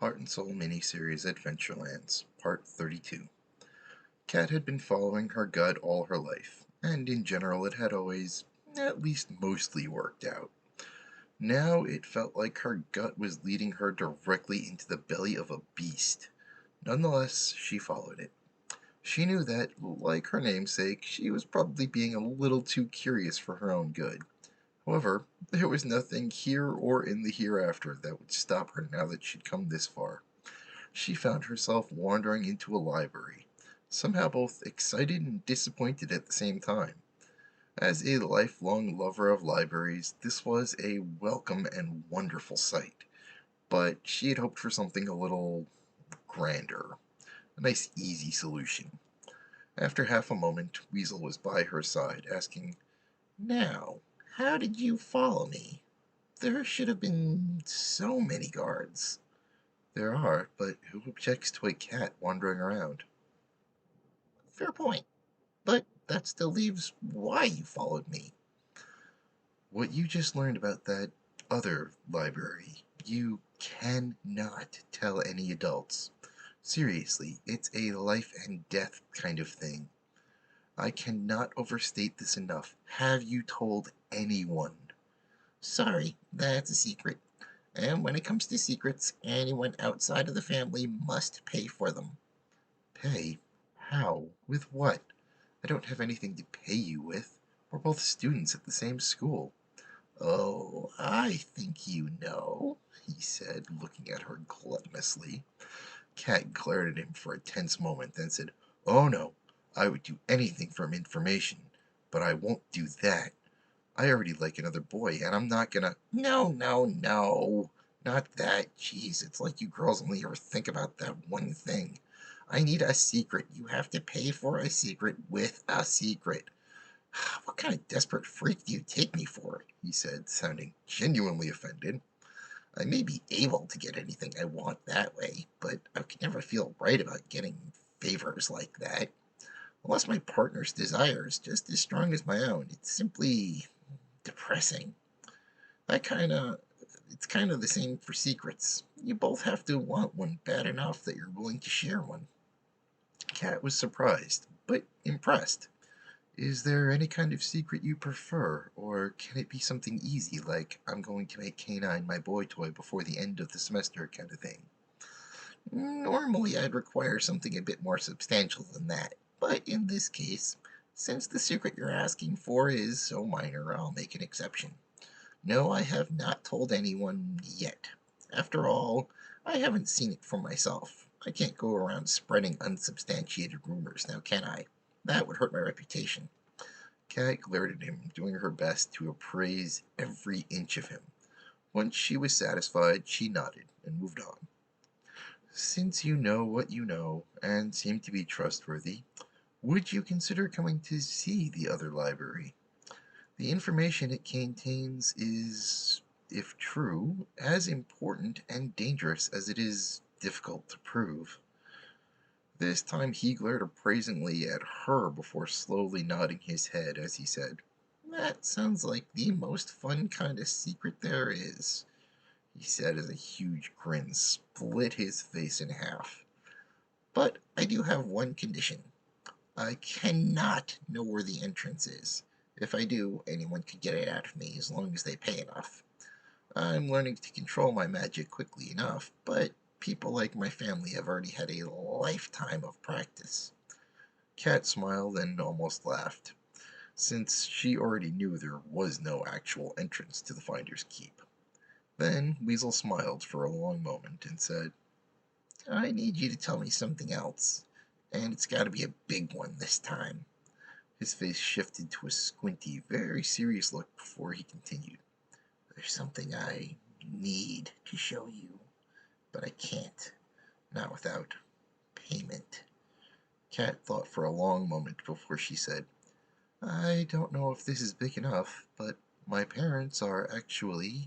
Heart and Soul miniseries Adventurelands, Part 32. Kat had been following her gut all her life, and in general it had always, at least mostly, worked out. Now it felt like her gut was leading her directly into the belly of a beast. Nonetheless, she followed it. She knew that, like her namesake, she was probably being a little too curious for her own good. However, there was nothing here or in the hereafter that would stop her now that she'd come this far. She found herself wandering into a library, somehow both excited and disappointed at the same time. As a lifelong lover of libraries, this was a welcome and wonderful sight, but she had hoped for something a little grander, a nice easy solution. After half a moment, Weasel was by her side, asking, "Now, how did you follow me? There should have been so many guards." "There are, but who objects to a cat wandering around?" Fair point, but that still leaves why you followed me. What you just learned about that other library, you cannot tell any adults. Seriously, it's a life and death kind of thing. I cannot overstate this enough. Have you told anyone? Sorry, that's a secret. And when it comes to secrets, anyone outside of the family must pay for them. Pay? How? With what? I don't have anything to pay you with. We're both students at the same school. Oh, I think you know, he said, looking at her gluttonously. Kat glared at him for a tense moment, then said, "Oh no, I would do anything for information, but I won't do that. I already like another boy, and I'm not gonna—" No, no, no. Not that. Jeez, it's like you girls only ever think about that one thing. I need a secret. You have to pay for a secret with a secret. What kind of desperate freak do you take me for? He said, sounding genuinely offended. I may be able to get anything I want that way, but I can never feel right about getting favors like that. Unless my partner's desire is just as strong as my own, it's simply depressing. I kinda It's kind of the same for secrets. You both have to want one bad enough that you're willing to share one. Kat was surprised, but impressed. "Is there any kind of secret you prefer, or can it be something easy, like I'm going to make Canine my boy toy before the end of the semester kind of thing?" Normally, I'd require something a bit more substantial than that, but in this case, since the secret you're asking for is so minor, I'll make an exception. No, I have not told anyone yet. After all, I haven't seen it for myself. I can't go around spreading unsubstantiated rumors, now can I? That would hurt my reputation. Kat glared at him, doing her best to appraise every inch of him. Once she was satisfied, she nodded and moved on. "Since you know what you know, and seem to be trustworthy, would you consider coming to see the other library? The information it contains is, if true, as important and dangerous as it is difficult to prove." This time he glared appraisingly at her before slowly nodding his head as he said, That sounds like the most fun kind of secret there is, he said as a huge grin split his face in half. but I do have one condition. I cannot know where the entrance is. If I do, anyone could get it out of me as long as they pay enough. I'm learning to control my magic quickly enough, but people like my family have already had a lifetime of practice. Kat smiled and almost laughed, since she already knew there was no actual entrance to the Finder's Keep. Then Weasel smiled for a long moment and said, I need you to tell me something else, and it's got to be a big one this time. His face shifted to a squinty, very serious look before he continued. There's something I need to show you, but I can't. Not without payment. Kat thought for a long moment before she said, "I don't know if this is big enough, but my parents are actually